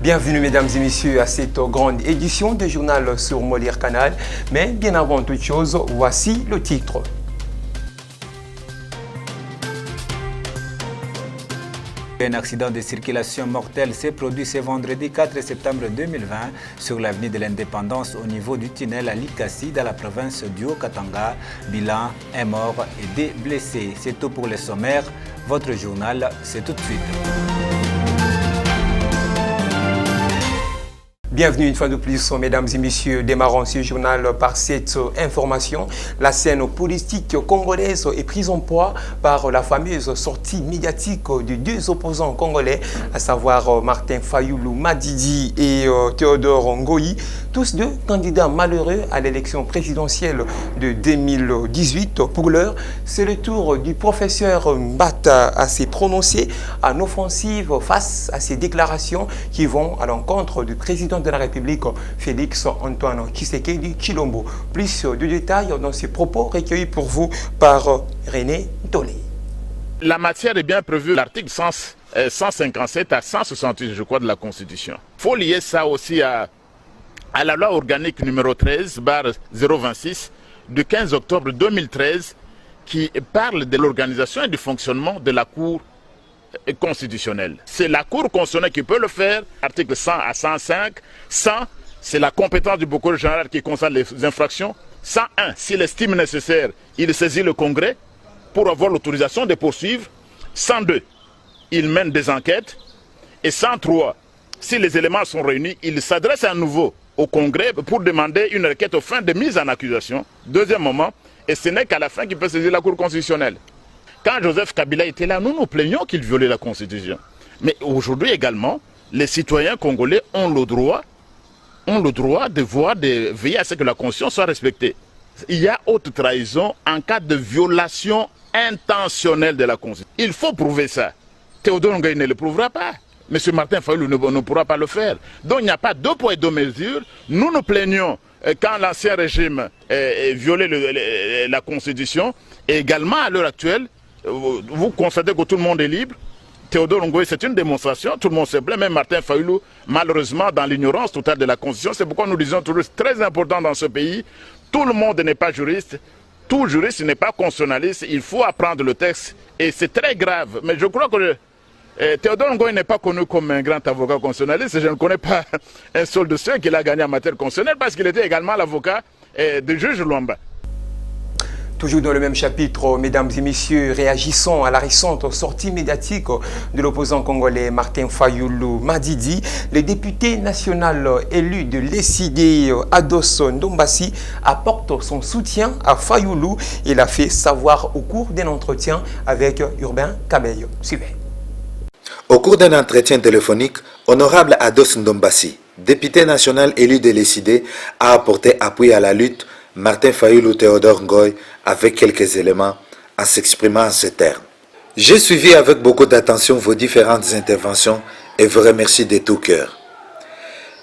Bienvenue mesdames et messieurs à cette grande édition du journal sur Molière Canal. Mais bien avant toute chose, voici le titre. Un accident de circulation mortel s'est produit ce vendredi 4 septembre 2020 sur l'avenue de l'Indépendance au niveau du tunnel à Likasi dans la province du Haut-Katanga. Bilan, un mort et des blessés. C'est tout pour les sommaires. Votre journal, c'est tout de suite. Bienvenue une fois de plus, mesdames et messieurs. Démarrons ce journal par cette information. La scène politique congolaise est prise en proie par la fameuse sortie médiatique de deux opposants congolais, à savoir Martin Fayulu Madidi et Théodore Ngoyi, tous deux candidats malheureux à l'élection présidentielle de 2018. Pour l'heure, c'est le tour du professeur Mbata à se prononcer en offensive face à ces déclarations qui vont à l'encontre du président de la République, Félix Antoine Tshisekedi Tshilombo. Plus de détails dans ces propos recueillis pour vous par René Tolé. La matière est bien prévue, l'article 157 à 168, je crois, de la Constitution. Il faut lier ça aussi à la loi organique numéro 13/026 du 15 octobre 2013 qui parle de l'organisation et du fonctionnement de la Cour constitutionnelle. C'est la Cour constitutionnelle qui peut le faire, article 100 à 105. 100, c'est la compétence du procureur général qui concerne les infractions. 101, s'il estime nécessaire, il saisit le Congrès pour avoir l'autorisation de poursuivre. 102, il mène des enquêtes. Et 103, si les éléments sont réunis, il s'adresse à nouveau au Congrès pour demander une requête aux fins de mise en accusation. Deuxième moment, et ce n'est qu'à la fin qu'il peut saisir la Cour constitutionnelle. Quand Joseph Kabila était là, nous nous plaignions qu'il violait la Constitution. Mais aujourd'hui également, les citoyens congolais ont le droit de veiller à ce que la Constitution soit respectée. Il y a haute trahison en cas de violation intentionnelle de la Constitution. Il faut prouver ça. Théodore Ngoyi ne le prouvera pas. M. Martin Fayulu ne pourra pas le faire. Donc il n'y a pas deux poids et deux mesures. Nous nous plaignons quand l'ancien régime violait la Constitution. Et également à l'heure actuelle, vous constatez que tout le monde est libre. Théodore Ngoyi, c'est une démonstration, tout le monde se plaît, même Martin Fayulu, malheureusement, dans l'ignorance totale de la Constitution. C'est pourquoi nous disons toujours, c'est très important dans ce pays, tout le monde n'est pas juriste, tout juriste n'est pas constitutionnaliste, il faut apprendre le texte, et c'est très grave. Mais je crois que Théodore Ngoyi n'est pas connu comme un grand avocat constitutionnaliste, je ne connais pas un seul de ceux qui l'a gagné en matière constitutionnelle, parce qu'il était également l'avocat de juge Luamba. Toujours dans le même chapitre, mesdames et messieurs, réagissons à la récente sortie médiatique de l'opposant congolais Martin Fayulu Madidi. Le député national élu de l'ECD, Ados Ndombasi, apporte son soutien à Fayulu. Il a fait savoir au cours d'un entretien avec Urbain Kabeyo. Suivez. Au cours d'un entretien téléphonique, honorable Ados Ndombasi, député national élu de l'ECD, a apporté appui à la lutte Martin Fayulu Théodore Ngoyi avec quelques éléments en s'exprimant en ces termes. J'ai suivi avec beaucoup d'attention vos différentes interventions et vous remercie de tout cœur.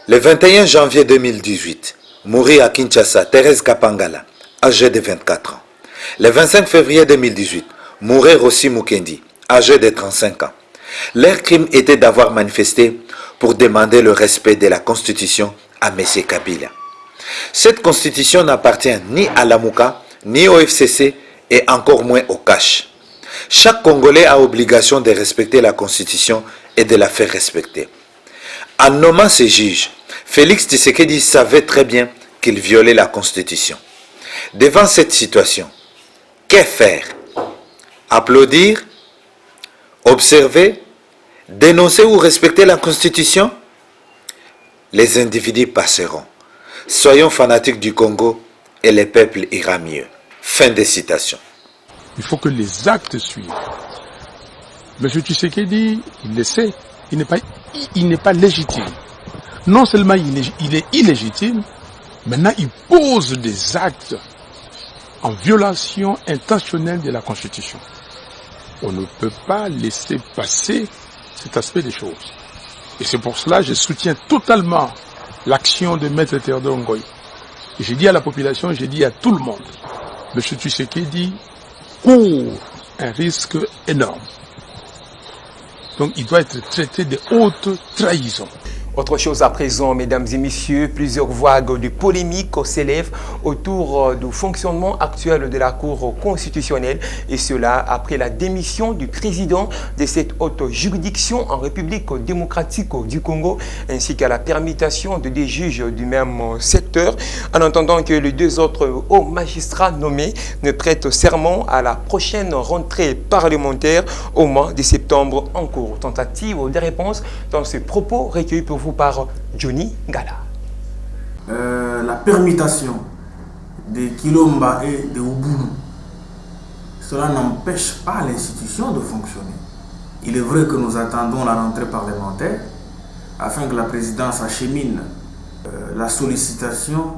Le 21 janvier 2018, mourit à Kinshasa Thérèse Kapangala, âgée de 24 ans. Le 25 février 2018, mourit Rossi Mukendi, âgé de 35 ans. Leur crime était d'avoir manifesté pour demander le respect de la Constitution à M. Kabila. Cette constitution n'appartient ni à la Mouka, ni au FCC et encore moins au CACH. Chaque Congolais a obligation de respecter la constitution et de la faire respecter. En nommant ces juges, Félix Tshisekedi savait très bien qu'il violait la constitution. Devant cette situation, que faire? Applaudir? Observer? Dénoncer ou respecter la constitution? Les individus passeront. Soyons fanatiques du Congo et le peuple ira mieux. Fin de citation. Il faut que les actes suivent. M. Tshisekedi, il le sait, il n'est pas légitime. Non seulement il est illégitime, maintenant il pose des actes en violation intentionnelle de la Constitution. On ne peut pas laisser passer cet aspect des choses. Et c'est pour cela que je soutiens totalement l'action de Maître Théodore Ngoyi. Et j'ai dit à la population, j'ai dit à tout le monde, M. Tshisekedi court un risque énorme. Donc il doit être traité de haute trahison. Autre chose à présent, mesdames et messieurs, plusieurs vagues de polémiques s'élèvent autour du fonctionnement actuel de la Cour constitutionnelle, et cela après la démission du président de cette haute juridiction en République démocratique du Congo, ainsi qu'à la permutation de des juges du même secteur, en attendant que les deux autres hauts magistrats nommés ne prêtent serment à la prochaine rentrée parlementaire au mois de septembre en cours. Tentative de réponse dans ce propos recueilli pour vous par Johnny Ngala. La permutation de Kilomba et de Ubulu, cela n'empêche pas l'institution de fonctionner. Il est vrai que nous attendons la rentrée parlementaire afin que la présidence achemine la sollicitation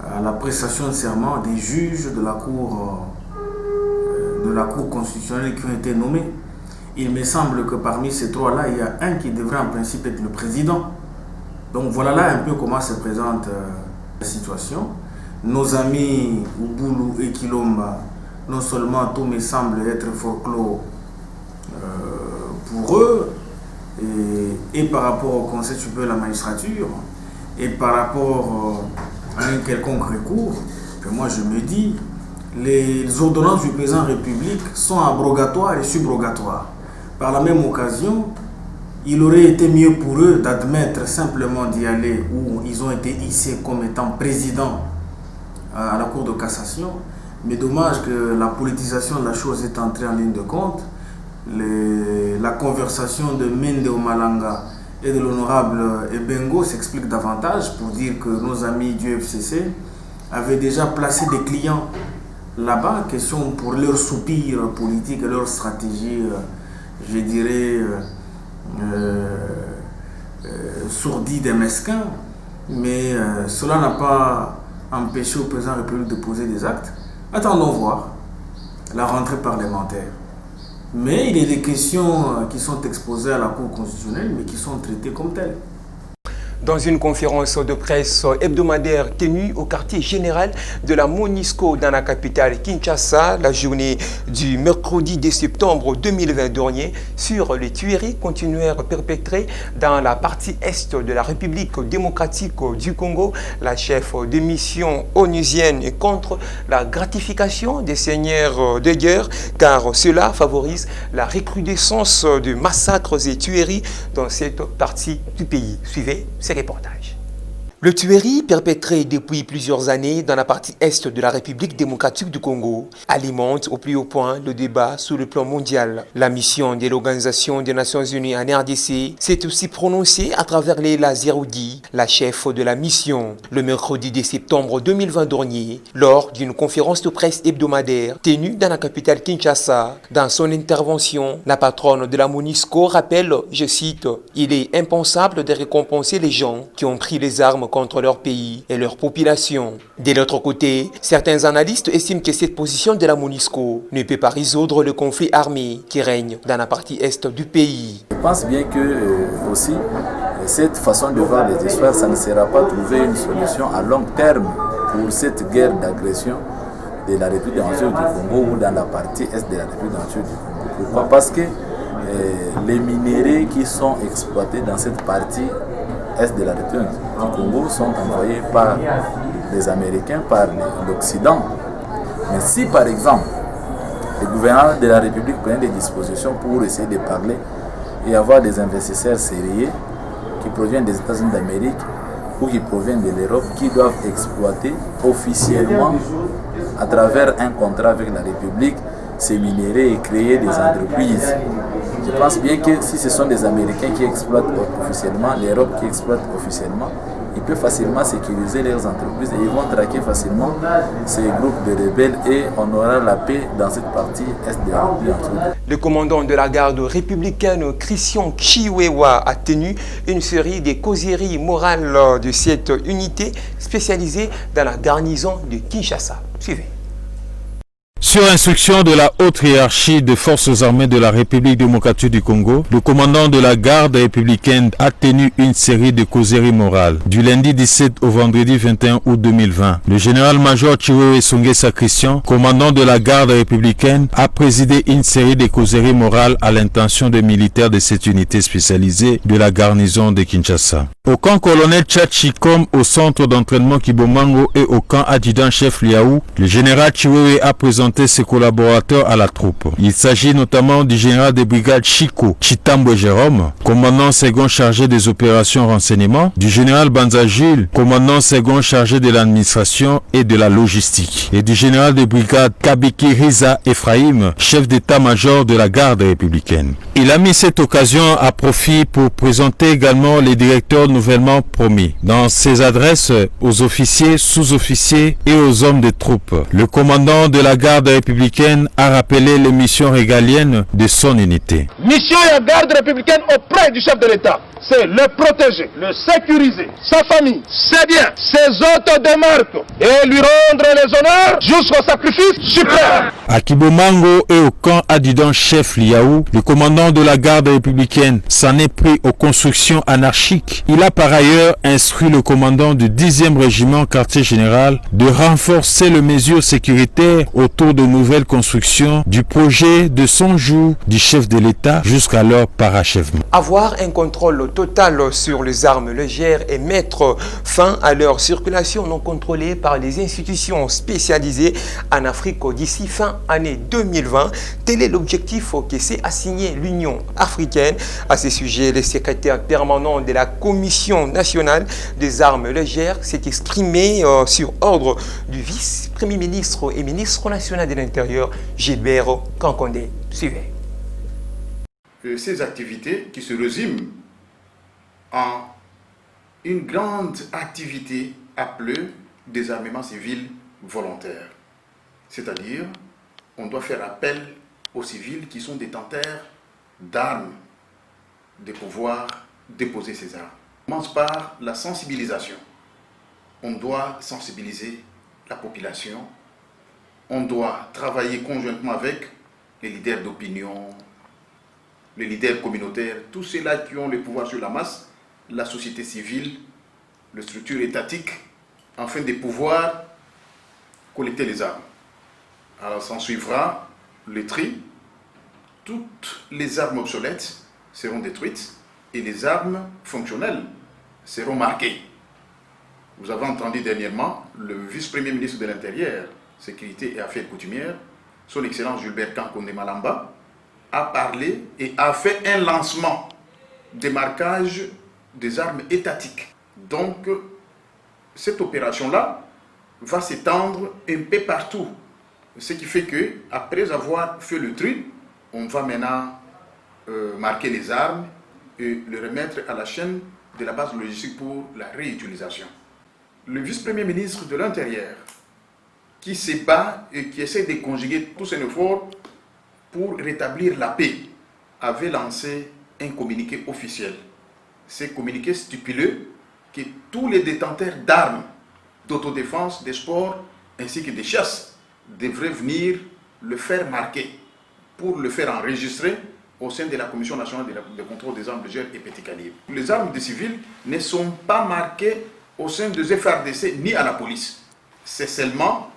à la prestation de serment des juges de la Cour constitutionnelle qui ont été nommés. Il me semble que parmi ces trois-là, il y a un qui devrait en principe être le président. Donc voilà là un peu comment se présente la situation. Nos amis Ubulu et Kilomba, non seulement tout me semble être forclos pour eux, et par rapport au Conseil supérieur de la magistrature, et par rapport à un quelconque recours, que moi je me dis, les ordonnances du président de la République sont abrogatoires et subrogatoires. Par la même occasion, il aurait été mieux pour eux d'admettre simplement d'y aller où ils ont été hissés comme étant présidents à la Cour de cassation. Mais dommage que la politisation de la chose est entrée en ligne de compte. La conversation de Mende Omalanga et de l'honorable Ebengo s'explique davantage pour dire que nos amis du FCC avaient déjà placé des clients là-bas, question pour leur soupir politique et leur stratégie, je dirais, sourdine et mesquin. Mais cela n'a pas empêché au président de la République de poser des actes. Attendons voir la rentrée parlementaire. Mais il y a des questions qui sont exposées à la Cour constitutionnelle, mais qui sont traitées comme telles. Dans une conférence de presse hebdomadaire tenue au quartier général de la MONUSCO dans la capitale Kinshasa, la journée du mercredi 10 septembre 2020 dernier, sur les tueries continuèrent perpétrées dans la partie est de la République démocratique du Congo, la chef de mission onusienne est contre la gratification des seigneurs de guerre, car cela favorise la recrudescence de massacres et tueries dans cette partie du pays. Suivez ces reportages. Le tuerie perpétré depuis plusieurs années dans la partie est de la République démocratique du Congo alimente au plus haut point le débat sur le plan mondial. La mission de l'Organisation des Nations Unies en RDC s'est aussi prononcée à travers Leila Zeroudi, la chef de la mission, le mercredi 10 septembre 2020 dernier, lors d'une conférence de presse hebdomadaire tenue dans la capitale Kinshasa. Dans son intervention, la patronne de la MONUSCO rappelle, je cite, « Il est impensable de récompenser les gens qui ont pris les armes contre leur pays et leur population. » De l'autre côté, certains analystes estiment que cette position de la MONUSCO ne peut pas résoudre le conflit armé qui règne dans la partie est du pays. Je pense bien que aussi cette façon de voir les histoires, ça ne sera pas trouver une solution à long terme pour cette guerre d'agression de la République démocratique du Congo ou dans la partie est de la République démocratique du Congo. Pourquoi? Parce que les minéraux qui sont exploités dans cette partie est de la République du Congo sont envoyés par les Américains, par l'Occident. Mais si par exemple le gouvernement de la République prend des dispositions pour essayer de parler et avoir des investisseurs sérieux qui proviennent des États-Unis d'Amérique ou qui proviennent de l'Europe, qui doivent exploiter officiellement à travers un contrat avec la République ces minéraux et créer des entreprises. Je pense bien que si ce sont des Américains qui exploitent officiellement, l'Europe qui exploite officiellement, ils peuvent facilement sécuriser leurs entreprises et ils vont traquer facilement ces groupes de rebelles et on aura la paix dans cette partie est de la République. Le commandant de la garde républicaine, Christian Chiwewa, a tenu une série de causeries morales de cette unité spécialisée dans la garnison de Kinshasa. Suivez. Sur instruction de la haute hiérarchie des forces armées de la République démocratique du Congo, le commandant de la garde républicaine a tenu une série de causeries morales du lundi 17 au vendredi 21 août 2020. Le général-major Chiwewe Songesa Christian, commandant de la garde républicaine, a présidé une série de causeries morales à l'intention des militaires de cette unité spécialisée de la garnison de Kinshasa. Au camp colonel Tchachi comme au centre d'entraînement Kibomango et au camp adjudant-chef Liaou, le général Chiwewe a présenté ses collaborateurs à la troupe. Il s'agit notamment du général de brigade Chico Chitambwe Jérôme, commandant second chargé des opérations renseignement, du général Banza Jules, commandant second chargé de l'administration et de la logistique, et du général de brigade Kabiki Riza Ephraim, chef d'état-major de la garde républicaine. Il a mis cette occasion à profit pour présenter également les directeurs nouvellement promis. Dans ses adresses aux officiers, sous-officiers et aux hommes de troupes, le commandant de la garde républicaine a rappelé les missions régaliennes de son unité. Mission de la garde républicaine auprès du chef de l'État, c'est le protéger, le sécuriser, sa famille, ses biens, ses hôtes de marque et lui rendre les honneurs jusqu'au sacrifice suprême. À Kibomango et au camp adjudant-chef Liaou, le commandant de la garde républicaine s'en est pris aux constructions anarchiques. Il a par ailleurs instruit le commandant du 10e régiment quartier général de renforcer les mesures sécuritaires autour de nouvelles constructions du projet de 100 jours du chef de l'État jusqu'à leur parachèvement. Avoir un contrôle total sur les armes légères et mettre fin à leur circulation non contrôlée par les institutions spécialisées en Afrique d'ici fin année 2020. Tel est l'objectif que s'est assigné l'Union africaine. À ce sujet, le secrétaire permanent de la Commission nationale des armes légères s'est exprimé sur ordre du vice-premier ministre et ministre national de l'Intérieur, Gilbert Kankondé. Suivez. Ces activités qui se résument en une grande activité appelée désarmement civil volontaire. C'est-à-dire, on doit faire appel aux civils qui sont détenteurs d'armes de pouvoir déposer ces armes. On commence par la sensibilisation. On doit sensibiliser la population. On doit travailler conjointement avec les leaders d'opinion, les leaders communautaires, tous ceux-là qui ont le pouvoir sur la masse, la société civile, les structures étatiques, afin de pouvoir collecter les armes. Alors s'en suivra le tri. Toutes les armes obsolètes seront détruites et les armes fonctionnelles seront marquées. Vous avez entendu dernièrement le vice-premier ministre de l'Intérieur, Sécurité et Affaires coutumières, son Excellence Gilbert Kankondé Malamba, a parlé et a fait un lancement de marquage des armes étatiques. Donc, cette opération-là va s'étendre un peu partout. Ce qui fait que, après avoir fait le tri, on va maintenant marquer les armes et les remettre à la chaîne de la base logistique pour la réutilisation. Le vice-premier ministre de l'Intérieur, qui se bat et qui essaie de conjuguer tous ses efforts pour rétablir la paix, avait lancé un communiqué officiel. Ce communiqué stipulait que tous les détenteurs d'armes d'autodéfense, des sports ainsi que des chasses devraient venir le faire marquer pour le faire enregistrer au sein de la Commission nationale de contrôle des armes légères et petits calibres. Les armes des civils ne sont pas marquées au sein des FARDC ni à la police. C'est seulement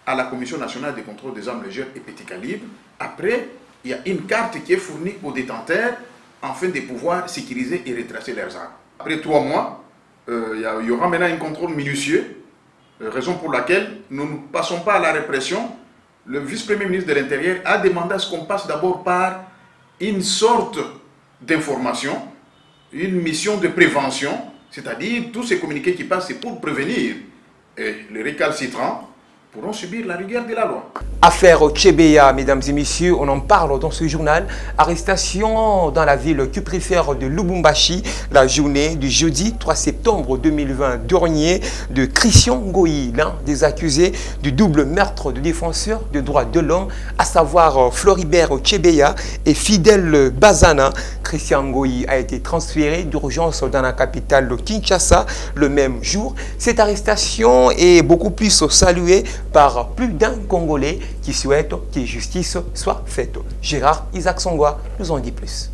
à la Commission nationale de contrôle des armes légères et petits calibres. Après, il y a une carte qui est fournie aux détenteurs afin de pouvoir sécuriser et retracer leurs armes. Après 3 mois, il y aura maintenant un contrôle minutieux, raison pour laquelle nous ne passons pas à la répression. Le vice-premier ministre de l'Intérieur a demandé à ce qu'on passe d'abord par une sorte d'information, une mission de prévention, c'est-à-dire tous ces communiqués qui passent, c'est pour prévenir. Et les récalcitrants pourront subir la rigueur de la loi. Affaire Tchebeya, mesdames et messieurs, on en parle dans ce journal. Arrestation dans la ville cuprifère de Lubumbashi, la journée du jeudi 3 septembre 2020 dernier de Christian Ngoyi, l'un des accusés du double meurtre de défenseur des droits de l'homme, à savoir Floribert Tchebeya et Fidel Bazana. Christian Ngoyi a été transféré d'urgence dans la capitale de Kinshasa le même jour. Cette arrestation est beaucoup plus saluée par plus d'un Congolais qui souhaite que justice soit faite. Gérard Isaac Songwa nous en dit plus.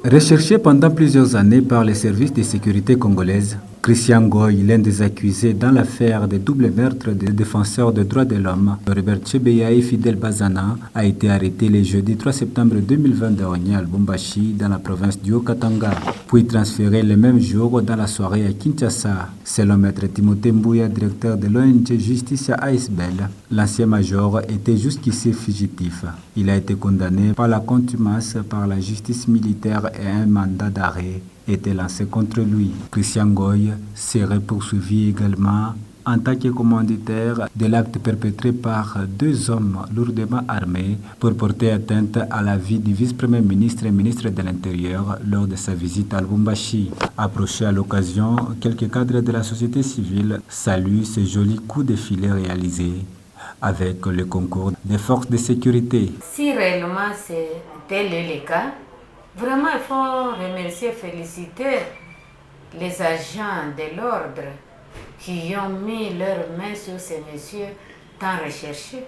Recherché pendant plusieurs années par les services de sécurité congolaises, Christian Goy, l'un des accusés dans l'affaire des doubles meurtres des défenseurs des droits de l'homme, Robert Chebeya et Fidel Bazana, a été arrêté le jeudi 3 septembre 2020 dernier à Lubumbashi, dans la province du Haut-Katanga, puis transféré le même jour dans la soirée à Kinshasa. Selon Maître Timothée Mbouya, directeur de l'ONG Justice à ASBEL, l'ancien major était jusqu'ici fugitif. Il a été condamné par la contumace par la justice militaire et un mandat d'arrêt était lancé contre lui. Christian Goy serait poursuivi également en tant que commanditaire de l'acte perpétré par deux hommes lourdement armés pour porter atteinte à la vie du vice-premier ministre et ministre de l'Intérieur lors de sa visite à Lubumbashi. Approché à l'occasion, quelques cadres de la société civile saluent ce joli coup de filet réalisé avec le concours des forces de sécurité. Si réellement c'est tel est le cas, vraiment, il faut remercier, féliciter les agents de l'ordre qui ont mis leurs mains sur ces messieurs tant recherchés.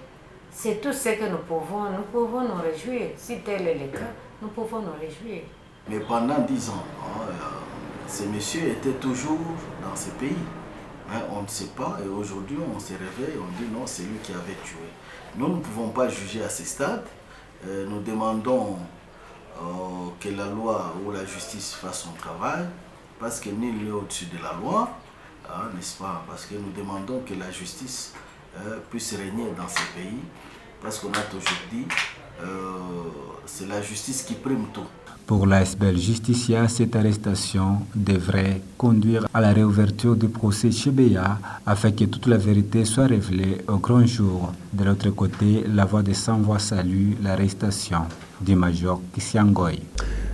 C'est tout ce que nous pouvons nous réjouir. Si tel est le cas, nous pouvons nous réjouir. Mais pendant 10 ans, ces messieurs étaient toujours dans ce pays. Mais on ne sait pas, et aujourd'hui on se réveille, on dit non, c'est lui qui avait tué. Nous ne pouvons pas juger à ce stade. Nous demandons que la loi ou la justice fasse son travail, parce que nul n'est au-dessus de la loi, n'est-ce pas? Parce que nous demandons que la justice puisse régner dans ce pays, parce qu'on a toujours dit c'est la justice qui prime tout. Pour l'ASBEL Justicia, cette arrestation devrait conduire à la réouverture du procès Chebeya afin que toute la vérité soit révélée au grand jour. De l'autre côté, la voix de Sans-Voix salue l'arrestation du major Christian Goy.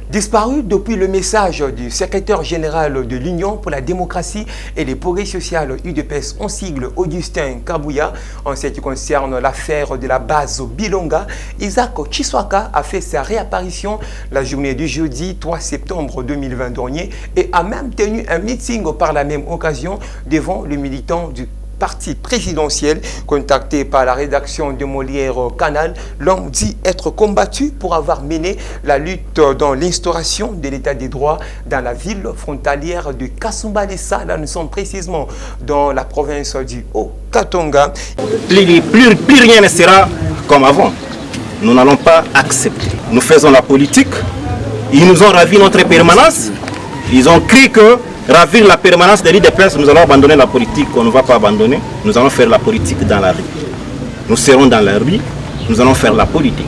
Disparu depuis le message du secrétaire général de l'Union pour la démocratie et les progrès sociaux UDPS en sigle Augustin Kabouya, en ce qui concerne l'affaire de la base Bilonga, Isaac Chiswaka a fait sa réapparition la journée du jeudi 3 septembre 2020 dernier et a même tenu un meeting par la même occasion devant le militant du parti présidentiel. Contacté par la rédaction de Molière Canal, l'homme dit être combattu pour avoir mené la lutte dans l'instauration de l'état des droits dans la ville frontalière de Kasumbalesa. Là, nous sommes précisément dans la province du Haut-Katanga. Plus rien ne sera comme avant. Nous n'allons pas accepter. Nous faisons la politique. Ils nous ont ravi notre permanence. Ils ont cru que ravir la permanence de l'UDPS, nous allons abandonner la politique. On ne va pas abandonner. Nous allons faire la politique dans la rue. Nous serons dans la rue. Nous allons faire la politique.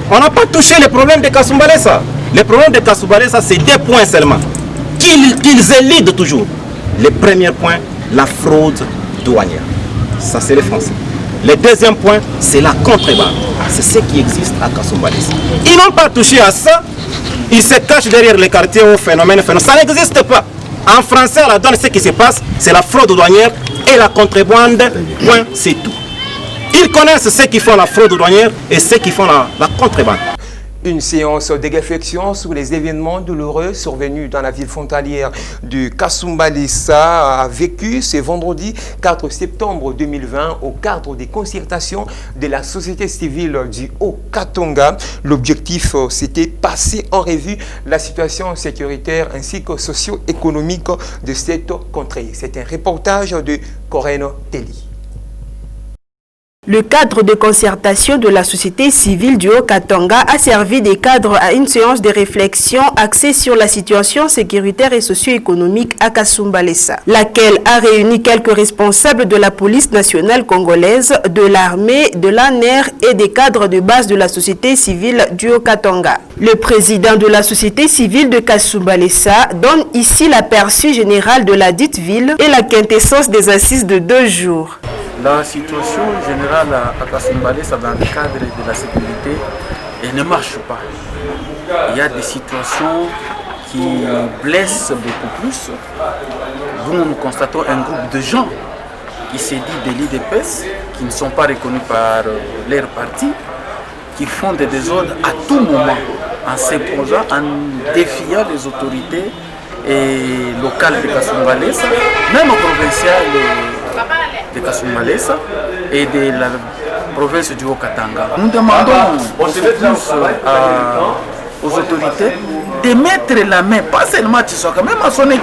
On n'a pas touché les problèmes de Kasumbalesa. Les problèmes de Kasumbalesa, c'est des points seulement qu'ils éludent toujours. Le premier point, la fraude douanière. Ça, c'est les Français. Le deuxième point, c'est la contrebande. C'est ce qui existe à Kasumbalesa. Ils n'ont pas touché à ça. Ils se cachent derrière les quartiers au phénomène. Ça n'existe pas. En français, à la donne, ce qui se passe, c'est la fraude douanière et la contrebande. Point, c'est tout. Ils connaissent ceux qui font la fraude douanière et ceux qui font la contrebande. Une séance de réflexion sur les événements douloureux survenus dans la ville frontalière de Kasumbalesa a vécu ce vendredi 4 septembre 2020 au cadre des concertations de la société civile du Haut-Katanga. L'objectif, c'était passer en revue la situation sécuritaire ainsi que socio-économique de cette contrée. C'est un reportage de Corinne Telly. Le cadre de concertation de la société civile du Haut-Katanga a servi de cadre à une séance de réflexion axée sur la situation sécuritaire et socio-économique à Kasumbalesa, laquelle a réuni quelques responsables de la police nationale congolaise, de l'armée, de l'ANR et des cadres de base de la société civile du Haut-Katanga. Le président de la société civile de Kasumbalesa donne ici l'aperçu général de la dite ville et la quintessence des assises de 2 jours. La situation générale à Kasumbalesa dans le cadre de la sécurité, elle ne marche pas. Il y a des situations qui blessent beaucoup plus, dont nous constatons un groupe de gens qui se dit de l'UDPS, qui ne sont pas reconnus par leur parti, qui font des désordres à tout moment, en s'imposant, en défiant les autorités locales de Kasumbalesa, même provinciales de Kasumbalesa et de la province du Haut-Katanga. Nous demandons aux autorités de mettre la main, pas seulement à Tshisekedi, même à son équipe.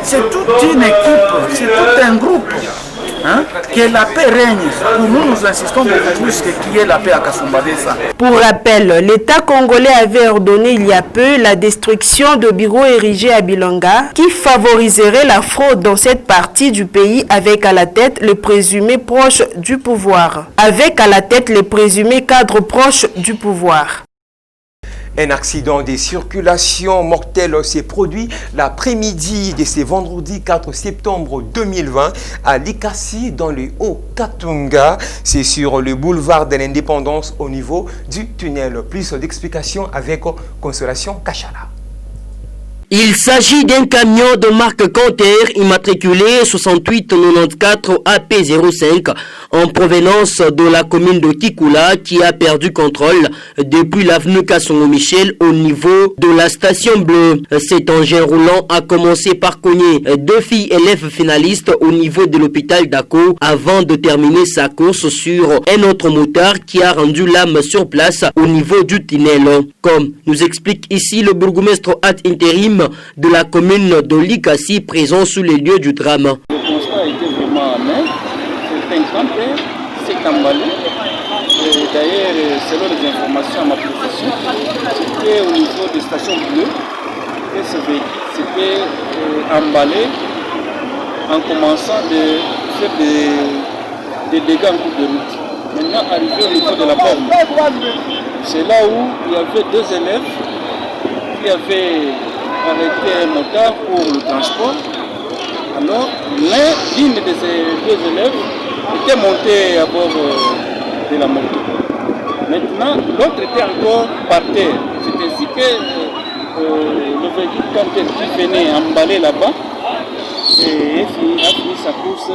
C'est toute une équipe, c'est tout un groupe. Que la paix règne. Nous insistons beaucoup plus qu'il y ait la paix à Kasumbalesa. Pour rappel, l'État congolais avait ordonné il y a peu la destruction de bureaux érigés à Bilanga qui favoriserait la fraude dans cette partie du pays avec à la tête les présumés proches du pouvoir. Avec à la tête les présumés cadres proches du pouvoir. Un accident de circulation mortel s'est produit l'après-midi de ce vendredi 4 septembre 2020 à Likasi dans le Haut-Katanga. C'est sur le boulevard de l'Indépendance au niveau du tunnel. Plus d'explications avec Consolation Kachala. Il s'agit d'un camion de marque Canter immatriculé 6894 AP05 en provenance de la commune de Kikula qui a perdu contrôle depuis l'avenue Kassongo-Michel au niveau de la station bleue. Cet engin roulant a commencé par cogner 2 filles élèves finalistes au niveau de l'hôpital d'Ako avant de terminer sa course sur un autre motard qui a rendu l'âme sur place au niveau du tunnel. Comme nous explique ici le bourgmestre ad intérim de la commune de Likasi présent sur les lieux du drame. Le constat était vraiment amer. C'est un canter, c'est emballé. D'ailleurs, selon les informations à ma possession, c'était au niveau des stations bleues que ce véhicule s'était emballé en commençant de faire des dégâts en cours de route. Maintenant, arrivé au niveau de la borne, c'est là où il y avait 2 élèves qui avaient arrêté un motard pour le transport. Alors, l'une de ces 2 élèves était montée à bord de la moto. Maintenant, l'autre était encore par terre. C'est ainsi que le véhicule canter qui venait emballer là-bas a fini sa course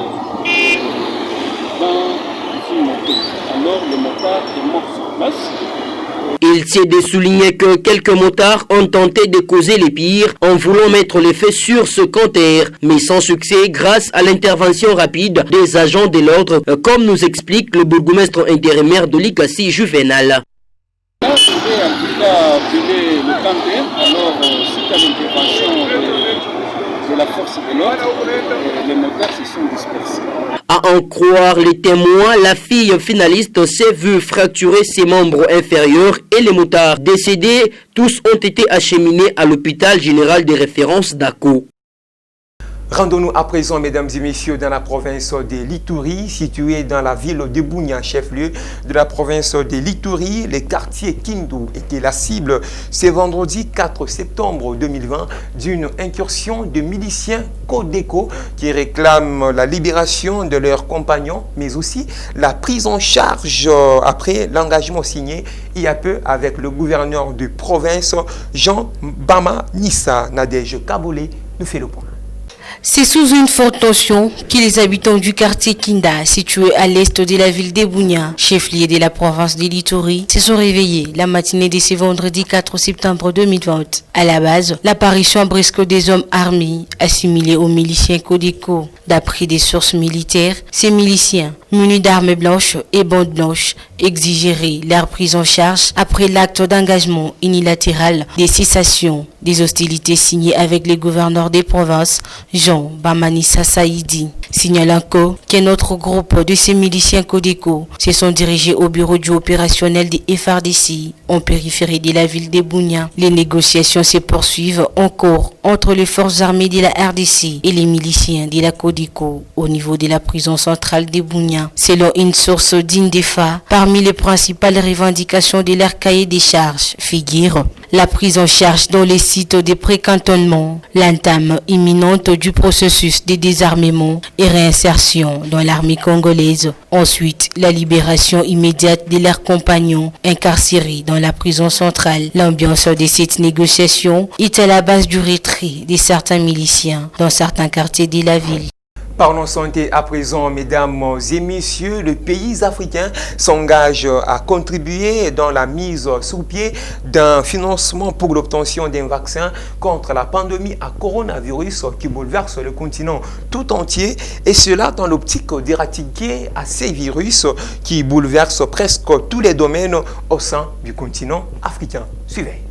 dans une moto. Alors, le motard est mort sur place. Il s'est de souligner que quelques motards ont tenté de causer les pires en voulant mettre les faits sur ce canter, mais sans succès grâce à l'intervention rapide des agents de l'ordre, comme nous explique le bourgmestre intérimaire de Likasi, Juvenal. Là, je vais en tout cas appeler le canter, alors suite à l'intervention de la force de l'ordre, les motards se sont dispersés. À en croire les témoins, la fille finaliste s'est vue fracturer ses membres inférieurs et les motards décédés, tous ont été acheminés à l'hôpital général de référence d'Ako. Rendons-nous à présent, mesdames et messieurs, dans la province de l'Ituri, située dans la ville de Bunia, chef-lieu de la province de l'Ituri. Le quartier Kindu était la cible ce vendredi 4 septembre 2020 d'une incursion de miliciens Codeco qui réclament la libération de leurs compagnons, mais aussi la prise en charge après l'engagement signé il y a peu avec le gouverneur de province, Jean Bama Nissa. Nadège Kaboulé nous fait le point. C'est sous une forte tension que les habitants du quartier Kinda, situé à l'est de la ville d'Ebounia, chef-lieu de la province de l'Ituri, se sont réveillés la matinée de ce vendredi 4 septembre 2020. À la base, l'apparition brusque des hommes armés, assimilés aux miliciens Codeco. D'après des sources militaires, ces miliciens, munis d'armes blanches et bandes blanches, exigeraient leur prise en charge après l'acte d'engagement unilatéral des cessations des hostilités signées avec les gouverneurs des provinces, Jean Bamanissa Saïdi, signalant qu'un autre groupe de ces miliciens Codeco se sont dirigés au bureau du opérationnel des FARDC en périphérie de la ville de Bunia. Les négociations se poursuivent en cours entre les forces armées de la RDC et les miliciens de la Codeco au niveau de la prison centrale de Bunia. Selon une source digne des faits, parmi les principales revendications de leur cahier des charges figure la prise en charge dans les sites de précantonnement, l'entame imminente du processus de désarmement et réinsertion dans l'armée congolaise. Ensuite, la libération immédiate de leurs compagnons incarcérés dans la prison centrale. L'ambiance de cette négociation est à la base du retrait de certains miliciens dans certains quartiers de la ville. Parlons santé à présent, mesdames et messieurs. Le pays africain s'engage à contribuer dans la mise sur pied d'un financement pour l'obtention d'un vaccin contre la pandémie à coronavirus qui bouleverse le continent tout entier, et cela dans l'optique d'éradiquer à ces virus qui bouleversent presque tous les domaines au sein du continent africain. Suivez.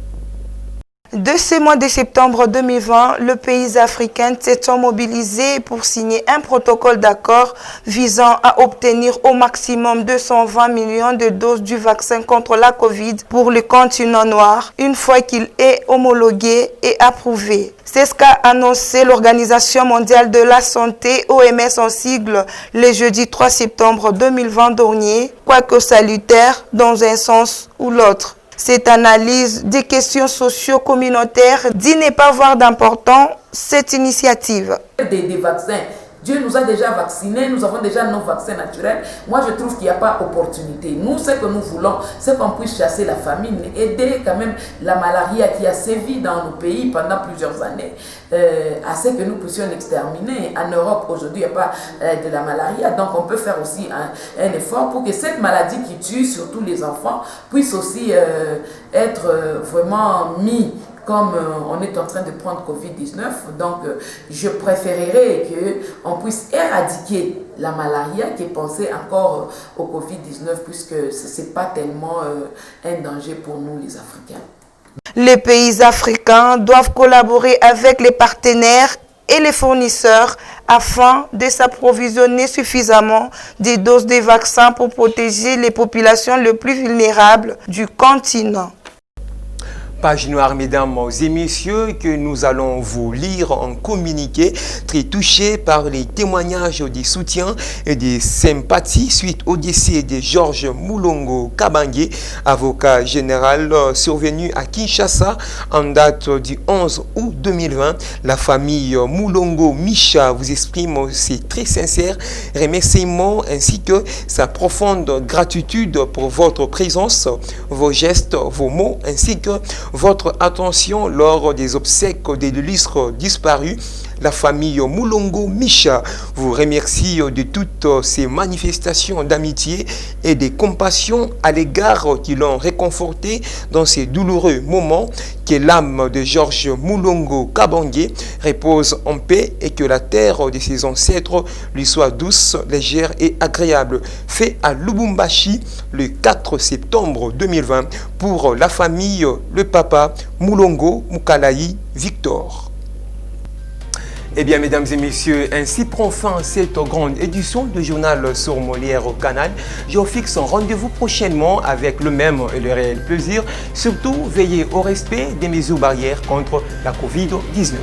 De ce mois de septembre 2020, le pays africain s'est mobilisé pour signer un protocole d'accord visant à obtenir au maximum 220 millions de doses du vaccin contre la Covid pour le continent noir, une fois qu'il est homologué et approuvé. C'est ce qu'a annoncé l'Organisation mondiale de la santé, OMS en sigle, le jeudi 3 septembre 2020 dernier, quoique salutaire dans un sens ou l'autre. Cette analyse des questions socio-communautaires dit ne pas voir d'important cette initiative. Des vaccins. Dieu nous a déjà vaccinés, nous avons déjà nos vaccins naturels. Moi, je trouve qu'il n'y a pas opportunité. Nous, ce que nous voulons, c'est qu'on puisse chasser la famine, aider quand même la malaria qui a sévi dans nos pays pendant plusieurs années, à ce que nous puissions l'exterminer. En Europe, aujourd'hui, il n'y a pas de la malaria, donc on peut faire aussi un effort pour que cette maladie qui tue surtout les enfants puisse aussi être vraiment mis comme on est en train de prendre Covid-19, donc je préférerais qu'on puisse éradiquer la malaria qui est pensée encore au Covid-19, puisque ce n'est pas tellement un danger pour nous les Africains. Les pays africains doivent collaborer avec les partenaires et les fournisseurs afin de s'approvisionner suffisamment des doses de vaccins pour protéger les populations les plus vulnérables du continent. Page noire, mesdames et messieurs, que nous allons vous lire en communiqué, très touché par les témoignages de soutien et de sympathie suite au décès de Georges Moulongo Kabange, avocat général survenu à Kinshasa en date du 11 août 2020. La famille Moulongo Micha vous exprime ses très sincères remerciements ainsi que sa profonde gratitude pour votre présence, vos gestes, vos mots ainsi que votre attention lors des obsèques des illustres disparus. La famille Moulongo Micha vous remercie de toutes ces manifestations d'amitié et de compassion à l'égard qui l'ont réconforté dans ces douloureux moments. Que l'âme de Georges Moulongo Kabange repose en paix et que la terre de ses ancêtres lui soit douce, légère et agréable. Fait à Lubumbashi le 4 septembre 2020 pour la famille, le papa Moulongo Mukalayi Victor. Eh bien, mesdames et messieurs, ainsi prend fin cette grande édition du journal sur Molière au Canal. Je vous fixe un rendez-vous prochainement avec le même et le réel plaisir. Surtout, veillez au respect des mesures barrières contre la Covid-19.